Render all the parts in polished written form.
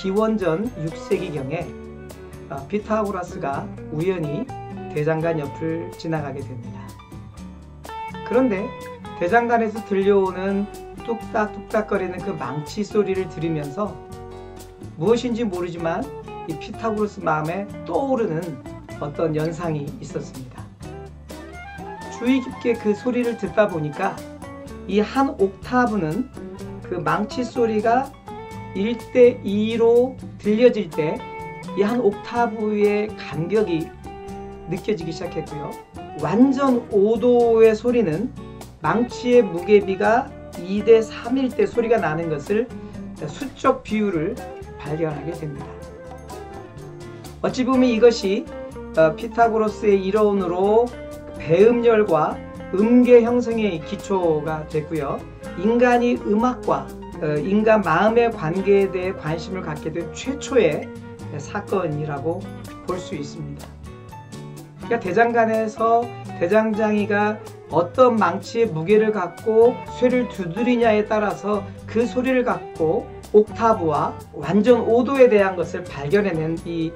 기원전 6세기경에 피타고라스가 우연히 대장간 옆을 지나가게 됩니다. 그런데 대장간에서 들려오는 뚝딱뚝딱거리는 그 망치 소리를 들으면서 무엇인지 모르지만 이 피타고라스 마음에 떠오르는 어떤 연상이 있었습니다. 주의 깊게 그 소리를 듣다 보니까 이 한 옥타브는 그 망치 소리가 1대2로 들려질 때 이 한 옥타브의 간격이 느껴지기 시작했고요. 완전 5도의 소리는 망치의 무게비가 2대3일 때 소리가 나는 것을 수적 비율을 발견하게 됩니다. 어찌 보면 이것이 피타고라스의 이론으로 배음열과 음계 형성의 기초가 됐고요. 인간이 음악과 인간 마음의 관계에 대해 관심을 갖게 된 최초의 사건이라고 볼 수 있습니다. 그러니까 대장간에서 대장장이가 어떤 망치의 무게를 갖고 쇠를 두드리냐에 따라서 그 소리를 갖고 옥타브와 완전 5도에 대한 것을 발견해낸 이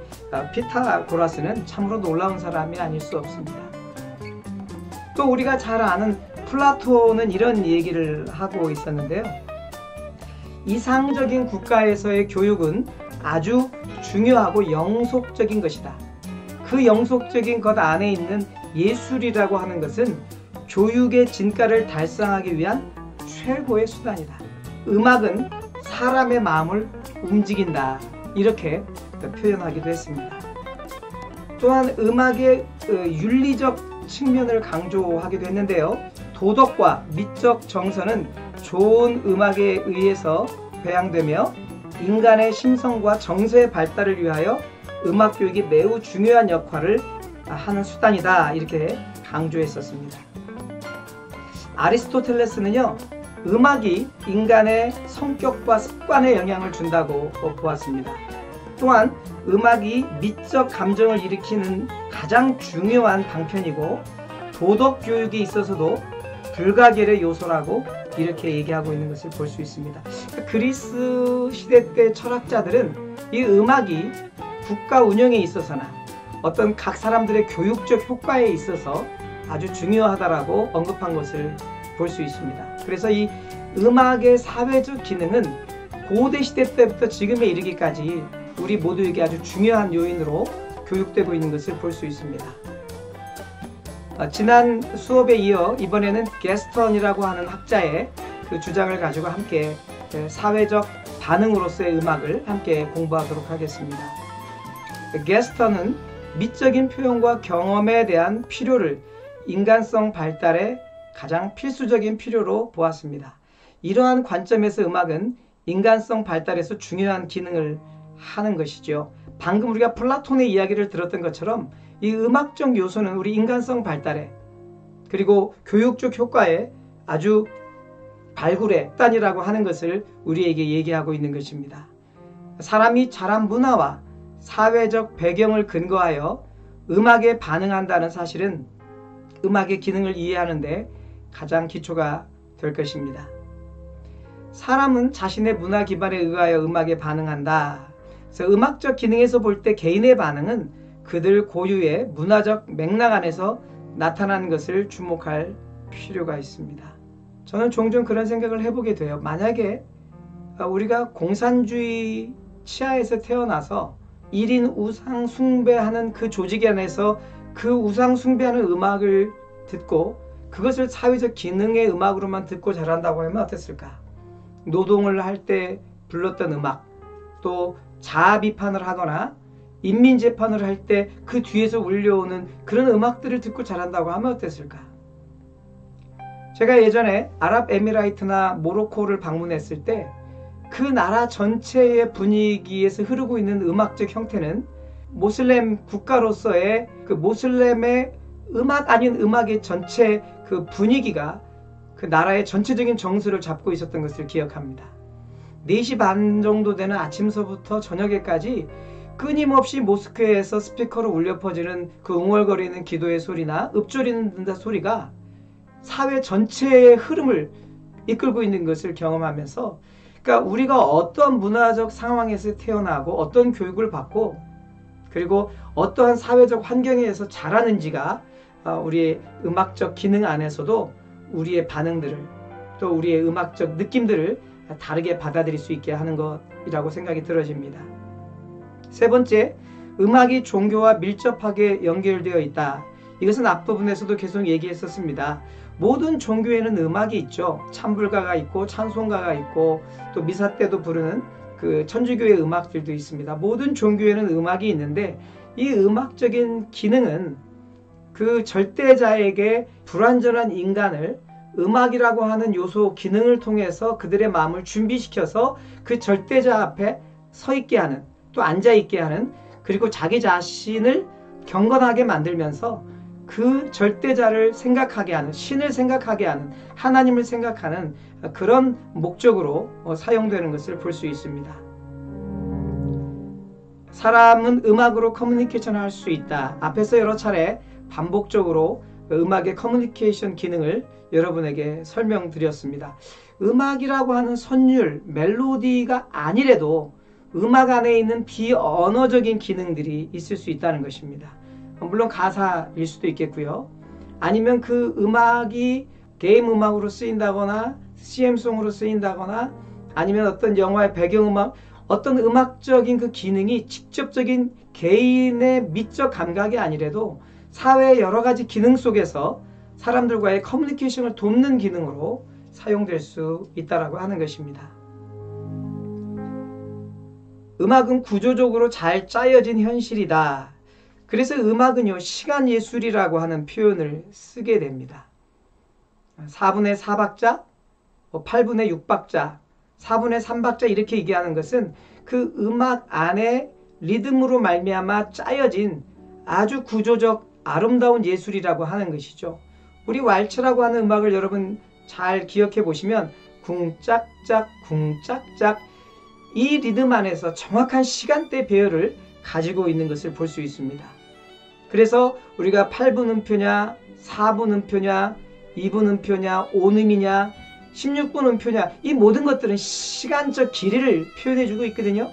피타고라스는 참으로 놀라운 사람이 아닐 수 없습니다. 또 우리가 잘 아는 플라톤은 이런 얘기를 하고 있었는데요. 이상적인 국가에서의 교육은 아주 중요하고 영속적인 것이다. 그 영속적인 것 안에 있는 예술이라고 하는 것은 교육의 진가를 달성하기 위한 최고의 수단이다. 음악은 사람의 마음을 움직인다. 이렇게 표현하기도 했습니다. 또한 음악의 윤리적 측면을 강조하기도 했는데요. 도덕과 미적 정서는 좋은 음악에 의해서 배양되며 인간의 심성과 정서의 발달을 위하여 음악 교육이 매우 중요한 역할을 하는 수단이다. 이렇게 강조했었습니다. 아리스토텔레스는요, 음악이 인간의 성격과 습관에 영향을 준다고 보았습니다. 또한 음악이 미적 감정을 일으키는 가장 중요한 방편이고 도덕 교육에 있어서도 불가결의 요소라고 이렇게 얘기하고 있는 것을 볼 수 있습니다. 그리스 시대 때 철학자들은 이 음악이 국가 운영에 있어서나 어떤 각 사람들의 교육적 효과에 있어서 아주 중요하다라고 언급한 것을 볼 수 있습니다. 그래서 이 음악의 사회적 기능은 고대 시대 때부터 지금에 이르기까지 우리 모두에게 아주 중요한 요인으로 교육되고 있는 것을 볼 수 있습니다. 지난 수업에 이어 이번에는 게스턴이라고 하는 학자의 그 주장을 가지고 함께 사회적 반응으로서의 음악을 함께 공부하도록 하겠습니다. 게스턴은 미적인 표현과 경험에 대한 필요를 인간성 발달의 가장 필수적인 필요로 보았습니다. 이러한 관점에서 음악은 인간성 발달에서 중요한 기능을 하는 것이죠. 방금 우리가 플라톤의 이야기를 들었던 것처럼 이 음악적 요소는 우리 인간성 발달에 그리고 교육적 효과에 아주 발굴의 수단이라고 하는 것을 우리에게 얘기하고 있는 것입니다. 사람이 자란 문화와 사회적 배경을 근거하여 음악에 반응한다는 사실은 음악의 기능을 이해하는 데 가장 기초가 될 것입니다. 사람은 자신의 문화 기반에 의하여 음악에 반응한다. 그래서 음악적 기능에서 볼 때 개인의 반응은 그들 고유의 문화적 맥락 안에서 나타나는 것을 주목할 필요가 있습니다. 저는 종종 그런 생각을 해보게 돼요. 만약에 우리가 공산주의 치하에서 태어나서 1인 우상 숭배하는 그 조직 안에서 그 우상 숭배하는 음악을 듣고 그것을 사회적 기능의 음악으로만 듣고 자란다고 하면 어땠을까? 노동을 할 때 불렀던 음악, 또 자아 비판을 하거나 인민 재판을 할 때 그 뒤에서 울려오는 그런 음악들을 듣고 자란다고 하면 어땠을까? 제가 예전에 아랍에미라이트나 모로코를 방문했을 때 그 나라 전체의 분위기에서 흐르고 있는 음악적 형태는 모슬렘 국가로서의 그 모슬렘의 음악 아닌 음악의 전체 그 분위기가 그 나라의 전체적인 정서를 잡고 있었던 것을 기억합니다. 4시 반 정도 되는 아침서부터 저녁에까지 끊임없이 모스크에서 스피커로 울려 퍼지는 그 웅얼거리는 기도의 소리나 읊조리는 소리가 사회 전체의 흐름을 이끌고 있는 것을 경험하면서 그러니까 우리가 어떤 문화적 상황에서 태어나고 어떤 교육을 받고 그리고 어떠한 사회적 환경에서 자라는지가 우리의 음악적 기능 안에서도 우리의 반응들을 또 우리의 음악적 느낌들을 다르게 받아들일 수 있게 하는 것이라고 생각이 들어집니다. 세 번째, 음악이 종교와 밀접하게 연결되어 있다. 이것은 앞부분에서도 계속 얘기했었습니다. 모든 종교에는 음악이 있죠. 찬불가가 있고 찬송가가 있고 또 미사 때도 부르는 그 천주교의 음악들도 있습니다. 모든 종교에는 음악이 있는데 이 음악적인 기능은 그 절대자에게 불완전한 인간을 음악이라고 하는 요소 기능을 통해서 그들의 마음을 준비시켜서 그 절대자 앞에 서 있게 하는, 또 앉아 있게 하는, 그리고 자기 자신을 경건하게 만들면서 그 절대자를 생각하게 하는, 신을 생각하게 하는, 하나님을 생각하는 그런 목적으로 사용되는 것을 볼 수 있습니다. 사람은 음악으로 커뮤니케이션을 할 수 있다. 앞에서 여러 차례 반복적으로 음악의 커뮤니케이션 기능을 여러분에게 설명드렸습니다. 음악이라고 하는 선율, 멜로디가 아니래도 음악 안에 있는 비언어적인 기능들이 있을 수 있다는 것입니다. 물론 가사일 수도 있겠고요. 아니면 그 음악이 게임 음악으로 쓰인다거나 CM송으로 쓰인다거나 아니면 어떤 영화의 배경음악, 어떤 음악적인 그 기능이 직접적인 개인의 미적 감각이 아니래도 사회의 여러 가지 기능 속에서 사람들과의 커뮤니케이션을 돕는 기능으로 사용될 수 있다고 하는 것입니다. 음악은 구조적으로 잘 짜여진 현실이다. 그래서 음악은요, 시간 예술이라고 하는 표현을 쓰게 됩니다. 4분의 4박자, 8분의 6박자, 4분의 3박자 이렇게 얘기하는 것은 그 음악 안에 리듬으로 말미암아 짜여진 아주 구조적 아름다운 예술이라고 하는 것이죠. 우리 왈츠라고 하는 음악을 여러분 잘 기억해 보시면 쿵짝짝 쿵짝짝 이 리듬 안에서 정확한 시간대 배열을 가지고 있는 것을 볼 수 있습니다. 그래서 우리가 8분 음표냐 4분 음표냐 2분 음표냐 5음이냐 16분 음표냐 이 모든 것들은 시간적 길이를 표현해 주고 있거든요.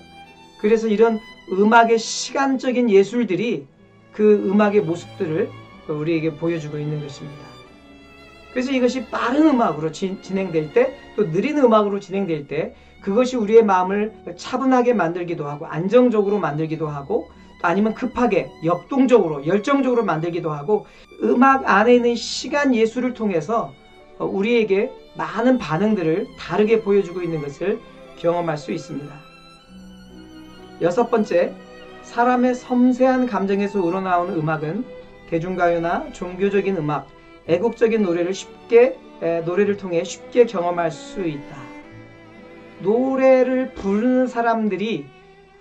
그래서 이런 음악의 시간적인 예술들이 그 음악의 모습들을 우리에게 보여주고 있는 것입니다. 그래서 이것이 빠른 음악으로 진행될 때 또 느린 음악으로 진행될 때 그것이 우리의 마음을 차분하게 만들기도 하고 안정적으로 만들기도 하고 또 아니면 급하게 역동적으로 열정적으로 만들기도 하고 음악 안에 있는 시간 예술을 통해서 우리에게 많은 반응들을 다르게 보여주고 있는 것을 경험할 수 있습니다. 여섯 번째, 사람의 섬세한 감정에서 우러나오는 음악은 대중가요나 종교적인 음악, 애국적인 노래를 통해 쉽게 경험할 수 있다. 노래를 부르는 사람들이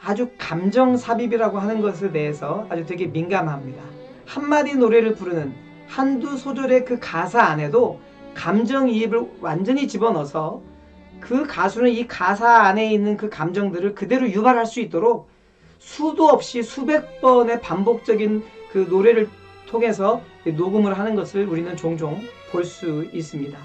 아주 감정 삽입이라고 하는 것에 대해서 아주 되게 민감합니다. 한마디 노래를 부르는 한두 소절의 그 가사 안에도 감정이입을 완전히 집어넣어서 그 가수는 이 가사 안에 있는 그 감정들을 그대로 유발할 수 있도록 수도 없이 수백 번의 반복적인 그 노래를 통해서 녹음을 하는 것을 우리는 종종 볼 수 있습니다.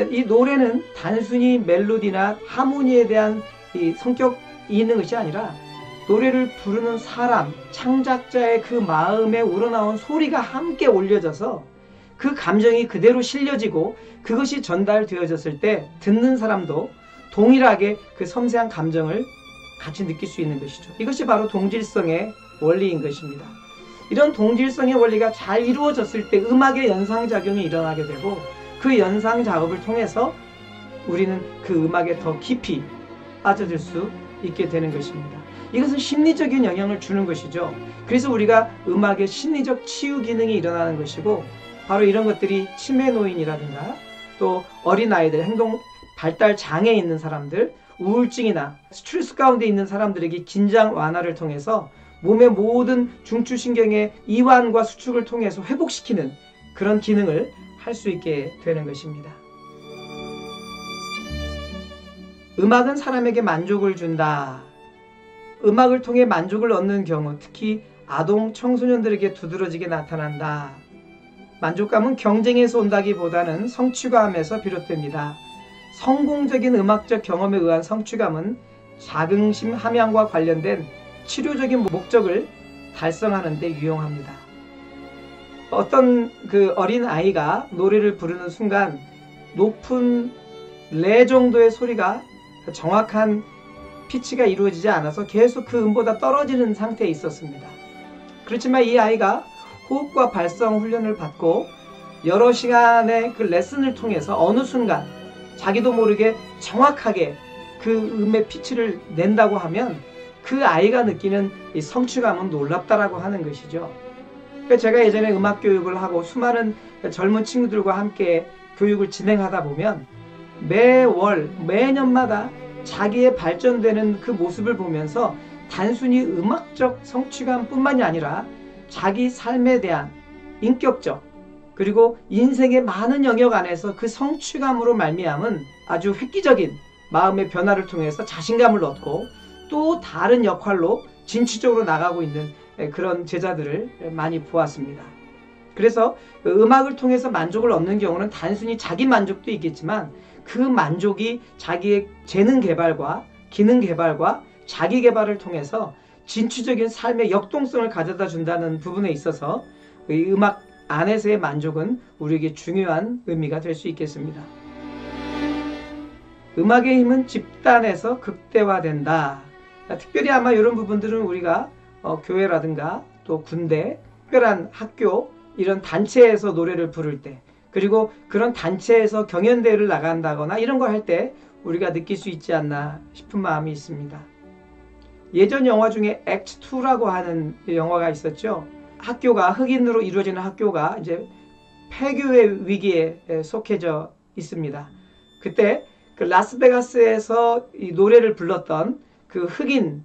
이 노래는 단순히 멜로디나 하모니에 대한 이 성격이 있는 것이 아니라 노래를 부르는 사람, 창작자의 그 마음에 우러나온 소리가 함께 올려져서 그 감정이 그대로 실려지고 그것이 전달되어졌을 때 듣는 사람도 동일하게 그 섬세한 감정을 같이 느낄 수 있는 것이죠. 이것이 바로 동질성의 원리인 것입니다. 이런 동질성의 원리가 잘 이루어졌을 때 음악의 연상작용이 일어나게 되고 그 연상 작업을 통해서 우리는 그 음악에 더 깊이 빠져들 수 있게 되는 것입니다. 이것은 심리적인 영향을 주는 것이죠. 그래서 우리가 음악의 심리적 치유 기능이 일어나는 것이고 바로 이런 것들이 치매 노인이라든가 또 어린아이들, 행동 발달 장애에 있는 사람들, 우울증이나 스트레스 가운데 있는 사람들에게 긴장 완화를 통해서 몸의 모든 중추신경의 이완과 수축을 통해서 회복시키는 그런 기능을 할 수 있게 되는 것입니다. 음악은 사람에게 만족을 준다. 음악을 통해 만족을 얻는 경우 특히 아동, 청소년들에게 두드러지게 나타난다. 만족감은 경쟁에서 온다기보다는 성취감에서 비롯됩니다. 성공적인 음악적 경험에 의한 성취감은 자긍심 함양과 관련된 치료적인 목적을 달성하는 데 유용합니다. 어떤 그 어린 아이가 노래를 부르는 순간 높은 레 정도의 소리가 정확한 피치가 이루어지지 않아서 계속 그 음보다 떨어지는 상태에 있었습니다. 그렇지만 이 아이가 호흡과 발성 훈련을 받고 여러 시간의 그 레슨을 통해서 어느 순간 자기도 모르게 정확하게 그 음의 피치를 낸다고 하면 그 아이가 느끼는 이 성취감은 놀랍다라고 하는 것이죠. 제가 예전에 음악 교육을 하고 수많은 젊은 친구들과 함께 교육을 진행하다 보면 매월 매년마다 자기의 발전되는 그 모습을 보면서 단순히 음악적 성취감뿐만이 아니라 자기 삶에 대한 인격적 그리고 인생의 많은 영역 안에서 그 성취감으로 말미암은 아주 획기적인 마음의 변화를 통해서 자신감을 얻고 또 다른 역할로 진취적으로 나가고 있는 그런 제자들을 많이 보았습니다. 그래서 음악을 통해서 만족을 얻는 경우는 단순히 자기 만족도 있겠지만 그 만족이 자기의 재능 개발과 기능 개발과 자기 개발을 통해서 진취적인 삶의 역동성을 가져다 준다는 부분에 있어서 이 음악 안에서의 만족은 우리에게 중요한 의미가 될 수 있겠습니다. 음악의 힘은 집단에서 극대화된다. 특별히 아마 이런 부분들은 우리가 교회라든가 또 군대, 특별한 학교 이런 단체에서 노래를 부를 때 그리고 그런 단체에서 경연대회를 나간다거나 이런 거 할 때 우리가 느낄 수 있지 않나 싶은 마음이 있습니다. 예전 영화 중에 액트 2라고 하는 영화가 있었죠. 학교가 흑인으로 이루어지는 학교가 이제 폐교의 위기에 속해져 있습니다. 그때 그 라스베가스에서 이 노래를 불렀던 그 흑인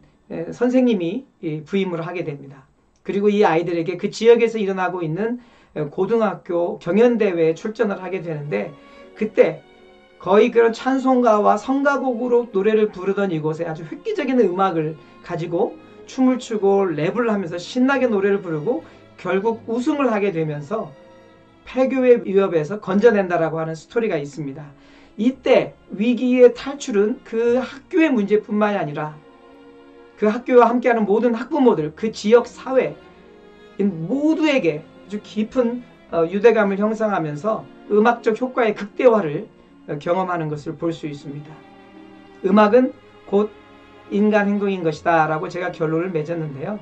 선생님이 부임을 하게 됩니다. 그리고 이 아이들에게 그 지역에서 일어나고 있는 고등학교 경연대회에 출전을 하게 되는데 그때 거의 그런 찬송가와 성가곡으로 노래를 부르던 이곳에 아주 획기적인 음악을 가지고 춤을 추고 랩을 하면서 신나게 노래를 부르고 결국 우승을 하게 되면서 폐교의 위협에서 건져낸다라고 하는 스토리가 있습니다. 이때 위기의 탈출은 그 학교의 문제뿐만이 아니라 그 학교와 함께하는 모든 학부모들, 그 지역 사회 모두에게 아주 깊은 유대감을 형성하면서 음악적 효과의 극대화를 경험하는 것을 볼 수 있습니다. 음악은 곧 인간 행동인 것이다 라고 제가 결론을 맺었는데요.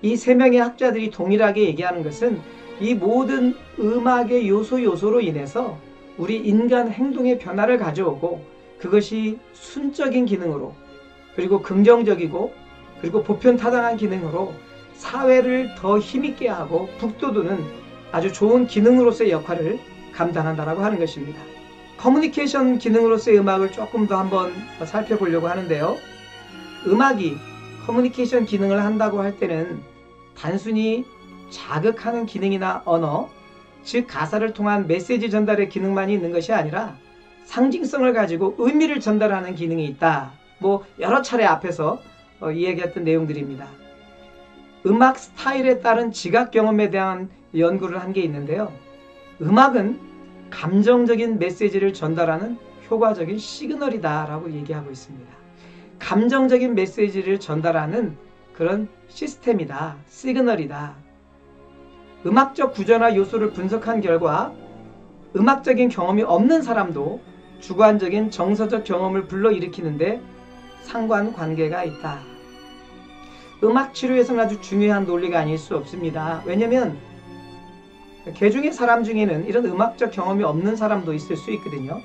이 세 명의 학자들이 동일하게 얘기하는 것은 이 모든 음악의 요소로 인해서 우리 인간 행동의 변화를 가져오고 그것이 순적인 기능으로 그리고 긍정적이고 그리고 보편타당한 기능으로 사회를 더 힘있게 하고 북돋우는 아주 좋은 기능으로서의 역할을 감당한다라고 하는 것입니다. 커뮤니케이션 기능으로서의 음악을 조금 더 한번 살펴보려고 하는데요. 음악이 커뮤니케이션 기능을 한다고 할 때는 단순히 자극하는 기능이나 언어, 즉 가사를 통한 메시지 전달의 기능만이 있는 것이 아니라 상징성을 가지고 의미를 전달하는 기능이 있다. 여러 차례 앞에서 이야기했던 내용들입니다. 음악 스타일에 따른 지각 경험에 대한 연구를 한 게 있는데요. 음악은 감정적인 메시지를 전달하는 효과적인 시그널이다 라고 얘기하고 있습니다. 감정적인 메시지를 전달하는 그런 시스템이다, 시그널이다. 음악적 구조나 요소를 분석한 결과 음악적인 경험이 없는 사람도 주관적인 정서적 경험을 불러일으키는데 상관관계가 있다. 음악 치료에서는 아주 중요한 논리가 아닐 수 없습니다. 왜냐하면 개중의 사람 중에는 이런 음악적 경험이 없는 사람도 있을 수 있거든요.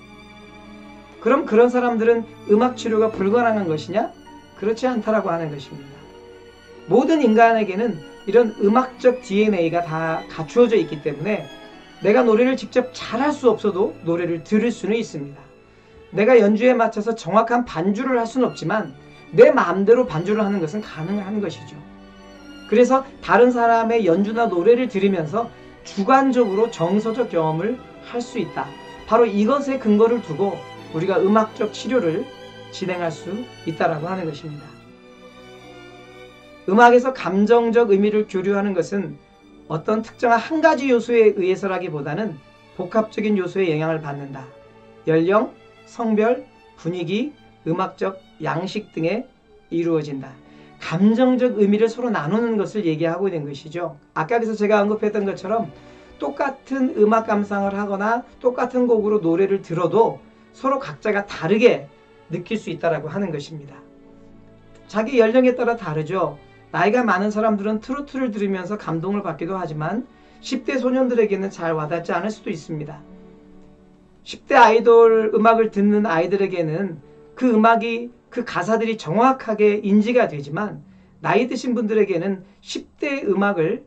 그럼 그런 사람들은 음악 치료가 불가능한 것이냐? 그렇지 않다라고 하는 것입니다. 모든 인간에게는 이런 음악적 DNA가 다 갖추어져 있기 때문에 내가 노래를 직접 잘할 수 없어도 노래를 들을 수는 있습니다. 내가 연주에 맞춰서 정확한 반주를 할 수는 없지만 내 마음대로 반주를 하는 것은 가능한 것이죠. 그래서 다른 사람의 연주나 노래를 들으면서 주관적으로 정서적 경험을 할 수 있다. 바로 이것에 근거를 두고 우리가 음악적 치료를 진행할 수 있다라고 하는 것입니다. 음악에서 감정적 의미를 교류하는 것은 어떤 특정한 한 가지 요소에 의해서라기보다는 복합적인 요소에 영향을 받는다. 연령, 성별, 분위기, 음악적 양식 등에 이루어진다. 감정적 의미를 서로 나누는 것을 얘기하고 있는 것이죠. 아까 제가 언급했던 것처럼 똑같은 음악 감상을 하거나 똑같은 곡으로 노래를 들어도 서로 각자가 다르게 느낄 수 있다고 하는 것입니다. 자기 연령에 따라 다르죠. 나이가 많은 사람들은 트로트를 들으면서 감동을 받기도 하지만 10대 소년들에게는 잘 와닿지 않을 수도 있습니다. 10대 아이돌 음악을 듣는 아이들에게는 그 음악이, 그 가사들이 정확하게 인지가 되지만 나이 드신 분들에게는 10대 음악을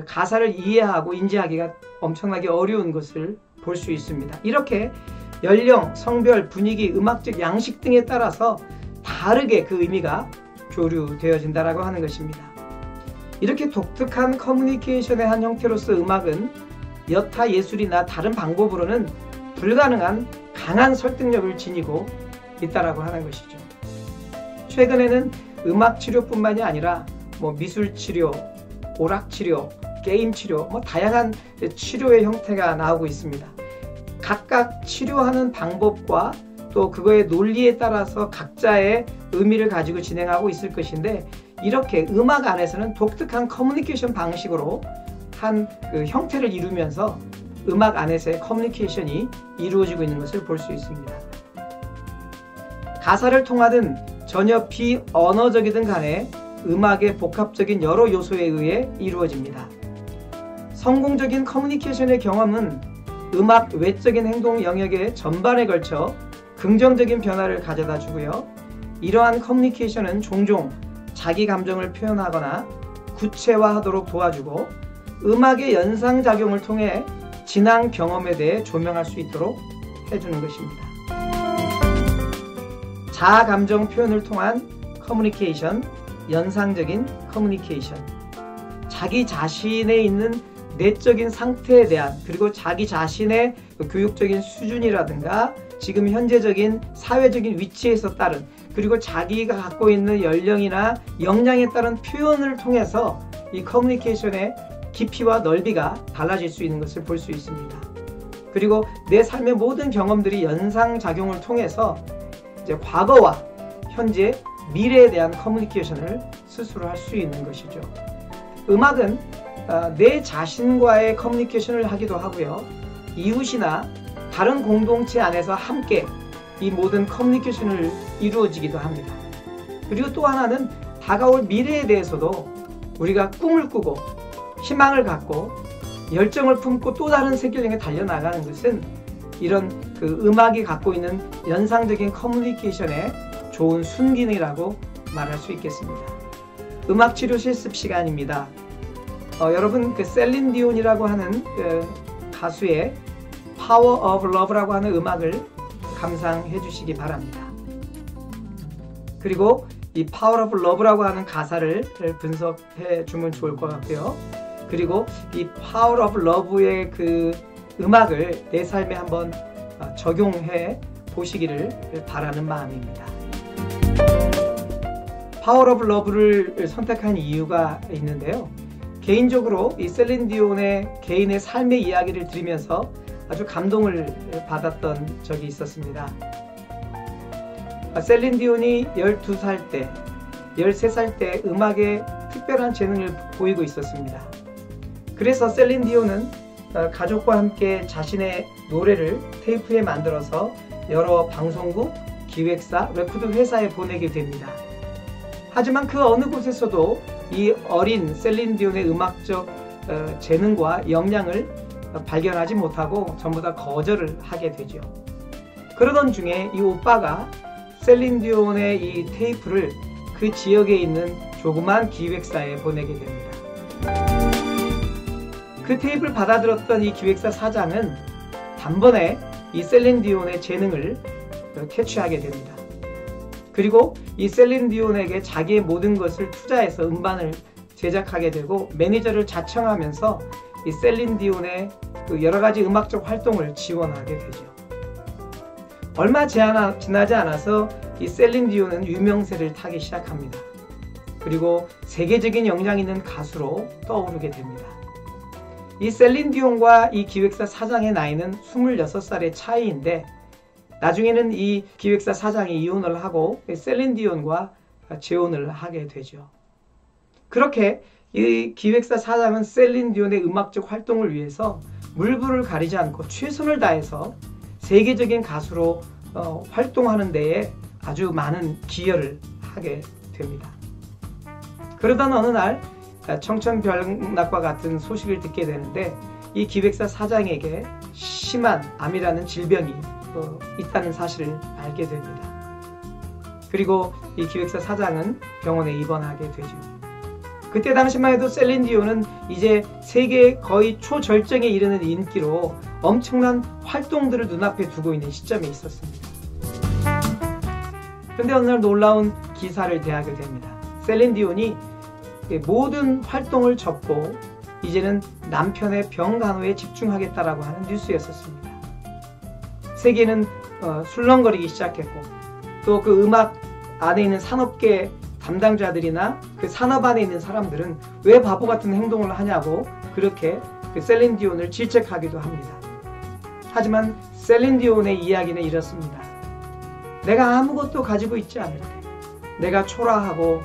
가사를 이해하고 인지하기가 엄청나게 어려운 것을 볼 수 있습니다. 이렇게 연령, 성별, 분위기, 음악적 양식 등에 따라서 다르게 그 의미가 교류되어진다라고 하는 것입니다. 이렇게 독특한 커뮤니케이션의 한 형태로서 음악은 여타 예술이나 다른 방법으로는 불가능한 강한 설득력을 지니고 있다라고 하는 것이죠. 최근에는 음악 치료뿐만이 아니라 미술 치료, 오락 치료, 게임 치료, 다양한 치료의 형태가 나오고 있습니다. 각각 치료하는 방법과 또 그거의 논리에 따라서 각자의 의미를 가지고 진행하고 있을 것인데, 이렇게 음악 안에서는 독특한 커뮤니케이션 방식으로 한 그 형태를 이루면서 음악 안에서의 커뮤니케이션이 이루어지고 있는 것을 볼 수 있습니다. 가사를 통하든 전혀 비언어적이든 간에 음악의 복합적인 여러 요소에 의해 이루어집니다. 성공적인 커뮤니케이션의 경험은 음악 외적인 행동 영역의 전반에 걸쳐 긍정적인 변화를 가져다 주고요. 이러한 커뮤니케이션은 종종 자기 감정을 표현하거나 구체화하도록 도와주고 음악의 연상작용을 통해 지난 경험에 대해 조명할 수 있도록 해주는 것입니다. 자아 감정 표현을 통한 커뮤니케이션, 연상적인 커뮤니케이션, 자기 자신에 있는 내적인 상태에 대한, 그리고 자기 자신의 교육적인 수준이라든가 지금 현재적인 사회적인 위치에서 따른, 그리고 자기가 갖고 있는 연령이나 역량에 따른 표현을 통해서 이 커뮤니케이션의 깊이와 넓이가 달라질 수 있는 것을 볼 수 있습니다. 그리고 내 삶의 모든 경험들이 연상작용을 통해서 이제 과거와 현재, 미래에 대한 커뮤니케이션을 스스로 할 수 있는 것이죠. 음악은 내 자신과의 커뮤니케이션을 하기도 하고요. 이웃이나 다른 공동체 안에서 함께 이 모든 커뮤니케이션을 이루어지기도 합니다. 그리고 또 하나는 다가올 미래에 대해서도 우리가 꿈을 꾸고 희망을 갖고 열정을 품고 또 다른 세계를 달려나가는 것은 이런 그 음악이 갖고 있는 연상적인 커뮤니케이션의 좋은 순기능이라고 말할 수 있겠습니다. 음악치료 실습 시간입니다. 여러분 그 셀린 디온이라고 하는 그 가수의 Power of Love라고 하는 음악을 감상해 주시기 바랍니다. 그리고 이 Power of Love라고 하는 가사를 분석해 주면 좋을 것 같고요. 그리고 이 Power of Love의 그 음악을 내 삶에 한번 적용해 보시기를 바라는 마음입니다. Power of Love를 선택한 이유가 있는데요. 개인적으로 이 셀린 디온의 개인의 삶의 이야기를 들으면서 아주 감동을 받았던 적이 있었습니다. 셀린 디온이 12살 때, 13살 때 음악에 특별한 재능을 보이고 있었습니다. 그래서 셀린 디온은 가족과 함께 자신의 노래를 테이프에 만들어서 여러 방송국, 기획사, 레코드 회사에 보내게 됩니다. 하지만 그 어느 곳에서도 이 어린 셀린 디온의 음악적 재능과 역량을 발견하지 못하고 전부 다 거절을 하게 되죠. 그러던 중에 이 오빠가 셀린 디온의 이 테이프를 그 지역에 있는 조그만 기획사에 보내게 됩니다. 그 테이프를 받아들었던 이 기획사 사장은 단번에 이 셀린 디온의 재능을 캐치하게 됩니다. 그리고 이 셀린 디온에게 자기의 모든 것을 투자해서 음반을 제작하게 되고 매니저를 자청하면서 이 셀린 디온의 그 여러 가지 음악적 활동을 지원하게 되죠. 얼마 지나지 않아서 이 셀린 디온은 유명세를 타기 시작합니다. 그리고 세계적인 역량 있는 가수로 떠오르게 됩니다. 이 셀린 디온과 이 기획사 사장의 나이는 26살의 차이인데 나중에는 이 기획사 사장이 이혼을 하고 셀린 디온과 재혼을 하게 되죠. 그렇게 이 기획사 사장은 셀린 디온의 음악적 활동을 위해서 물불을 가리지 않고 최선을 다해서 세계적인 가수로 활동하는 데에 아주 많은 기여를 하게 됩니다. 그러던 어느 날 청천벽락과 같은 소식을 듣게 되는데 이 기획사 사장에게 심한 암이라는 질병이 있다는 사실을 알게 됩니다. 그리고 이 기획사 사장은 병원에 입원하게 되죠. 그때 당시만 해도 셀린 디온은 이제 세계 거의 초절정에 이르는 인기로 엄청난 활동들을 눈앞에 두고 있는 시점에 있었습니다. 그런데 어느 날 놀라운 기사를 대하게 됩니다. 셀린 디온이 모든 활동을 접고 이제는 남편의 병 간호에 집중하겠다라고 하는 뉴스였었습니다. 세계는 술렁거리기 시작했고 또 그 음악 안에 있는 산업계 담당자들이나 그 산업 안에 있는 사람들은 왜 바보 같은 행동을 하냐고 그렇게 그 셀린 디온을 질책하기도 합니다. 하지만 셀린 디온의 이야기는 이렇습니다. 내가 아무것도 가지고 있지 않을 때, 내가 초라하고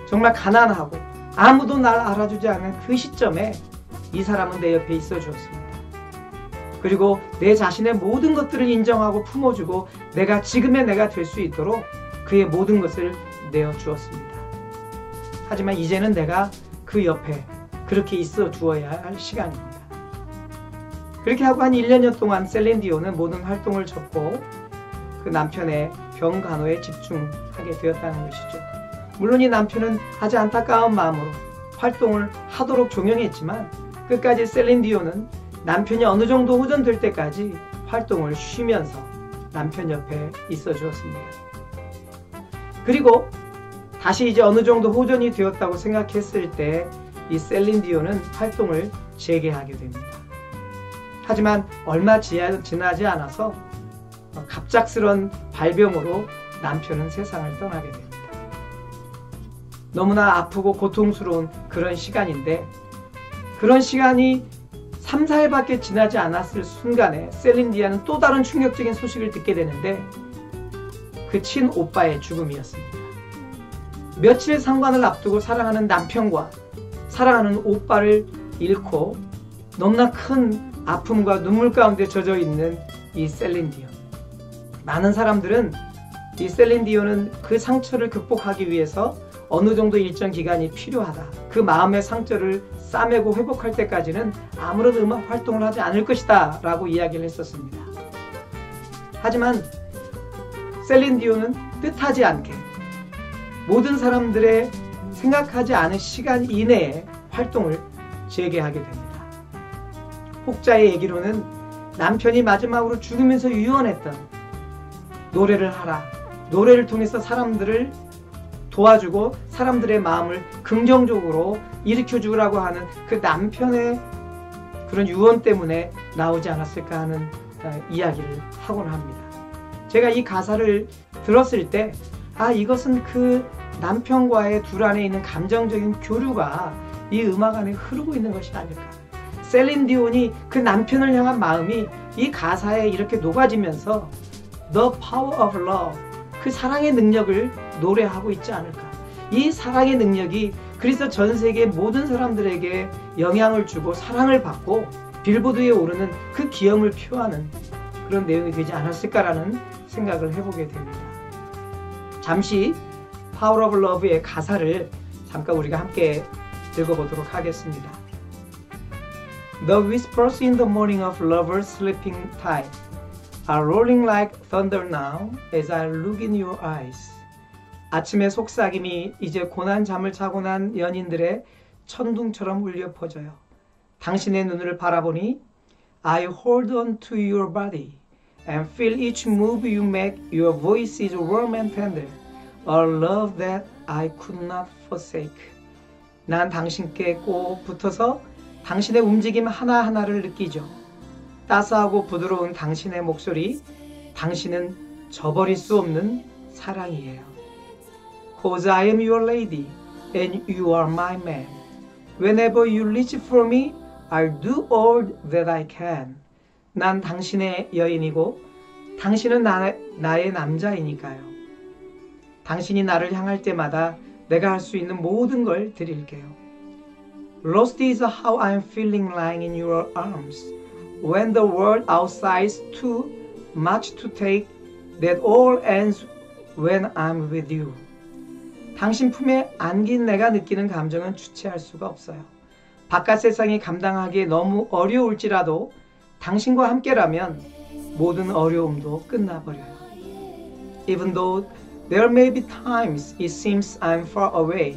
정말 가난하고 아무도 날 알아주지 않는 그 시점에 이 사람은 내 옆에 있어 주었습니다. 그리고 내 자신의 모든 것들을 인정하고 품어주고 내가 지금의 내가 될 수 있도록 그의 모든 것을 내어주었습니다. 하지만 이제는 내가 그 옆에 그렇게 있어 주어야 할 시간입니다. 그렇게 하고 한 1년여 동안 셀린 디온은 모든 활동을 접고 그 남편의 병 간호에 집중하게 되었다는 것이죠. 물론 이 남편은 아주 안타까운 마음으로 활동을 하도록 종용했지만 끝까지 셀린 디온은 남편이 어느 정도 호전될 때까지 활동을 쉬면서 남편 옆에 있어 주었습니다. 그리고 다시 이제 어느 정도 호전이 되었다고 생각했을 때 이 셀린 디온은 활동을 재개하게 됩니다. 하지만 얼마 지나지 않아서 갑작스런 발병으로 남편은 세상을 떠나게 됩니다. 너무나 아프고 고통스러운 그런 시간인데 그런 시간이 3, 4일밖에 지나지 않았을 순간에 셀린 디온은 또 다른 충격적인 소식을 듣게 되는데 그 친오빠의 죽음이었습니다. 며칠 상관을 앞두고 사랑하는 남편과 사랑하는 오빠를 잃고 너무나 큰 아픔과 눈물 가운데 젖어 있는 이 셀린 디온. 많은 사람들은 이 셀린 디온은 그 상처를 극복하기 위해서 어느 정도 일정 기간이 필요하다. 그 마음의 상처를 싸매고 회복할 때까지는 아무런 음악 활동을 하지 않을 것이다 라고 이야기를 했었습니다. 하지만 셀린 디온은 뜻하지 않게 모든 사람들의 생각하지 않은 시간 이내에 활동을 재개하게 됩니다. 혹자의 얘기로는 남편이 마지막으로 죽으면서 유언했던 노래를 하라. 노래를 통해서 사람들을 도와주고 사람들의 마음을 긍정적으로 일으켜주라고 하는 그 남편의 그런 유언 때문에 나오지 않았을까 하는 이야기를 하곤 합니다. 제가 이 가사를 들었을 때 이것은 그 남편과의 둘 안에 있는 감정적인 교류가 이 음악 안에 흐르고 있는 것이 아닐까. 셀린 디온이 그 남편을 향한 마음이 이 가사에 이렇게 녹아지면서 The Power of Love, 그 사랑의 능력을 노래하고 있지 않을까. 이 사랑의 능력이 그래서 전 세계 모든 사람들에게 영향을 주고 사랑을 받고 빌보드에 오르는 그 기염을 표하는 그런 내용이 되지 않았을까라는 생각을 해보게 됩니다. 잠시 Power of Love의 가사를 잠깐 우리가 함께 읽어보도록 하겠습니다. The whispers in the morning of lovers sleeping tight are rolling like thunder now as I look in your eyes. 아침의 속삭임이 이제 고난 잠을 자고 난 연인들의 천둥처럼 울려 퍼져요. 당신의 눈을 바라보니 I hold on to your body and feel each move you make. Your voice is warm and tender, a love that I could not forsake. 난 당신께 꼭 붙어서 당신의 움직임 하나하나를 느끼죠. 따스하고 부드러운 당신의 목소리, 당신은 저버릴 수 없는 사랑이에요. Cause I am your lady and you are my man. Whenever you reach for me, I'll do all that I can. 난 당신의 여인이고 당신은 나의 남자이니까요. 당신이 나를 향할 때마다 내가 할 수 있는 모든 걸 드릴게요. Lost is how I'm feeling lying in your arms. When the world outside is too much to take, that all ends when I'm with you. 당신 품에 안긴 내가 느끼는 감정은 주체할 수가 없어요. 바깥 세상이 감당하기에 너무 어려울지라도 당신과 함께라면 모든 어려움도 끝나버려요. Even though there may be times it seems I'm far away,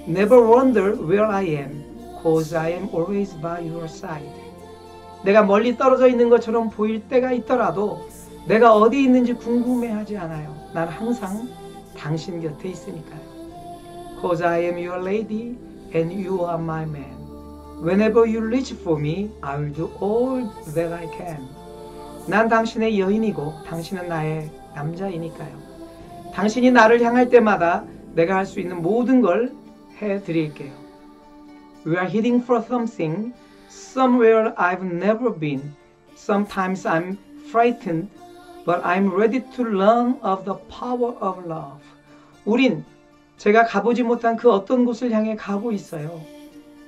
never wonder where I am, cause I am always by your side. 내가 멀리 떨어져 있는 것처럼 보일 때가 있더라도 내가 어디 있는지 궁금해하지 않아요. 난 항상 당신 곁에 있으니까요. Cause I am your lady and you are my man. Whenever you reach for me, I will do all that I can. 난 당신의 여인이고 당신은 나의 남자이니까요. 당신이 나를 향할 때마다 내가 할 수 있는 모든 걸 해드릴게요. We are heading for something, somewhere I've never been. Sometimes I'm frightened, but I'm ready to learn of the power of love. 우린 제가 가보지 못한 그 어떤 곳을 향해 가고 있어요.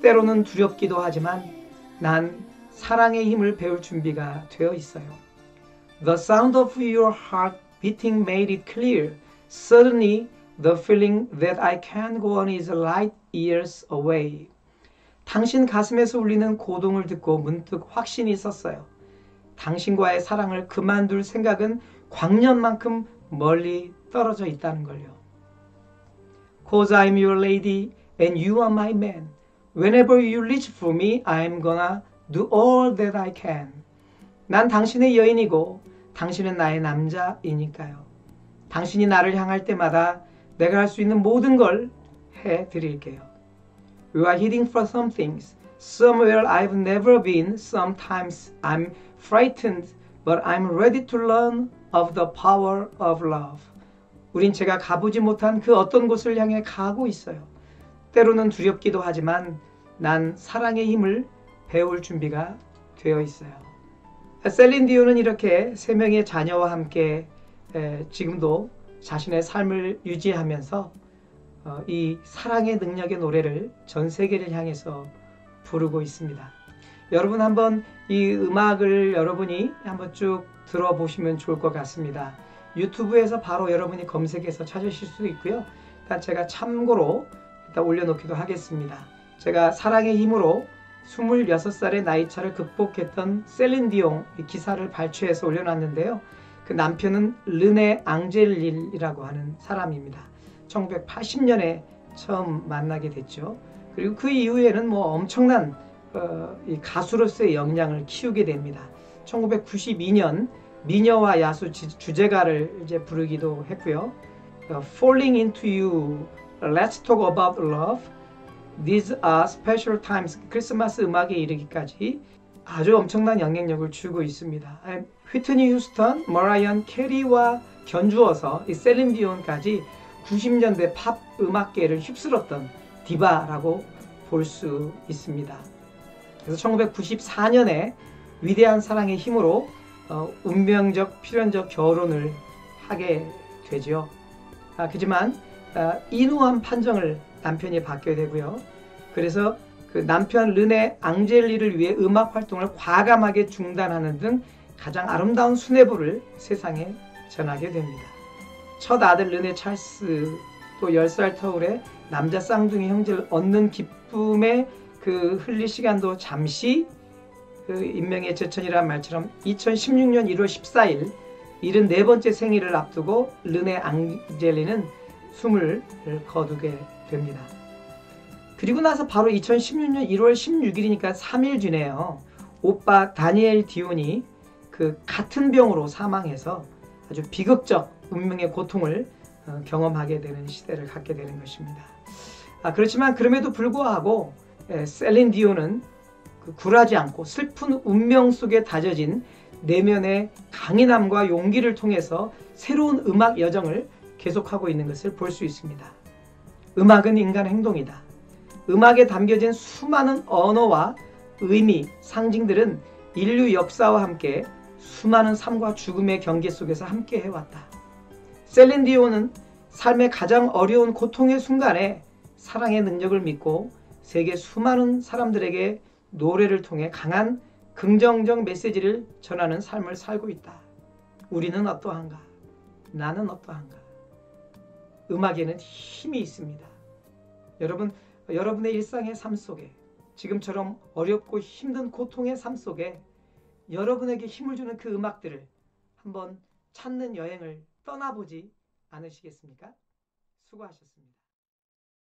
때로는 두렵기도 하지만 난 사랑의 힘을 배울 준비가 되어 있어요. The sound of your heart beating made it clear. Suddenly, the feeling that I can go on is light years away. 당신 가슴에서 울리는 고동을 듣고 문득 확신이 있었어요. 당신과의 사랑을 그만둘 생각은 광년만큼 멀리 떨어져 있다는 걸요. Cause I'm your lady and you are my man. Whenever you reach for me, I'm gonna do all that I can. 난 당신의 여인이고 당신은 나의 남자이니까요. 당신이 나를 향할 때마다 내가 할 수 있는 모든 걸 해드릴게요. We are heading for some things, somewhere I've never been. Sometimes I'm frightened, but I'm ready to learn of the power of love. 우린 제가 가보지 못한 그 어떤 곳을 향해 가고 있어요. 때로는 두렵기도 하지만 난 사랑의 힘을 배울 준비가 되어 있어요. 셀린 디온은 이렇게 세 명의 자녀와 함께 지금도 자신의 삶을 유지하면서 이 사랑의 능력의 노래를 전 세계를 향해서 부르고 있습니다. 여러분 한번 이 음악을 여러분이 한번 쭉 들어보시면 좋을 것 같습니다. 유튜브에서 바로 여러분이 검색해서 찾으실 수도 있고요. 일단 제가 참고로 일단 올려놓기도 하겠습니다. 제가 사랑의 힘으로 26살의 나이차를 극복했던 셀린 디옹 기사를 발췌해서 올려놨는데요. 그 남편은 르네 앙젤릴이라고 하는 사람입니다. 1980년에 처음 만나게 됐죠. 그리고 그 이후에는 뭐 엄청난 이 가수로서의 역량을 키우게 됩니다. 1992년 미녀와 야수 주제가를 이제 부르기도 했고요. Falling into you, Let's talk about love. These are special times. 크리스마스 음악에 이르기까지 아주 엄청난 영향력을 주고 있습니다. 휘트니 휴스턴, 머라이언 캐리와 견주어서 이 셀린 디온까지 90년대 팝 음악계를 휩쓸었던 디바라고 볼 수 있습니다. 그래서 1994년에 위대한 사랑의 힘으로 운명적 필연적 결혼을 하게 되죠. 하지만 인후한 판정을 남편이 받게 되고요. 그래서 그 남편 르네 앙젤리를 위해 음악 활동을 과감하게 중단하는 등 가장 아름다운 수뇌부를 세상에 전하게 됩니다. 첫 아들 르네 찰스, 또 10살 터울의 남자 쌍둥이 형제를 얻는 기쁨에 그 흘릴 시간도 잠시 그 인명의 제천이라는 말처럼 2016년 1월 14일 74번째 생일을 앞두고 르네 앙젤리는 숨을 거두게 됩니다. 그리고 나서 바로 2016년 1월 16일이니까 3일 뒤네요. 오빠 다니엘 디온이 그 같은 병으로 사망해서 아주 비극적 운명의 고통을 경험하게 되는 시대를 갖게 되는 것입니다. 그렇지만 그럼에도 불구하고 셀린 디온은 굴하지 않고 슬픈 운명 속에 다져진 내면의 강인함과 용기를 통해서 새로운 음악 여정을 계속하고 있는 것을 볼 수 있습니다. 음악은 인간 행동이다. 음악에 담겨진 수많은 언어와 의미, 상징들은 인류 역사와 함께 수많은 삶과 죽음의 경계 속에서 함께 해왔다. 셀린 디온은 삶의 가장 어려운 고통의 순간에 사랑의 능력을 믿고 세계 수많은 사람들에게 노래를 통해 강한 긍정적 메시지를 전하는 삶을 살고 있다. 우리는 어떠한가? 나는 어떠한가? 음악에는 힘이 있습니다. 여러분의 일상의 삶 속에 지금처럼 어렵고 힘든 고통의 삶 속에 여러분에게 힘을 주는 그 음악들을 한번 찾는 여행을 떠나보지 않으시겠습니까? 수고하셨습니다.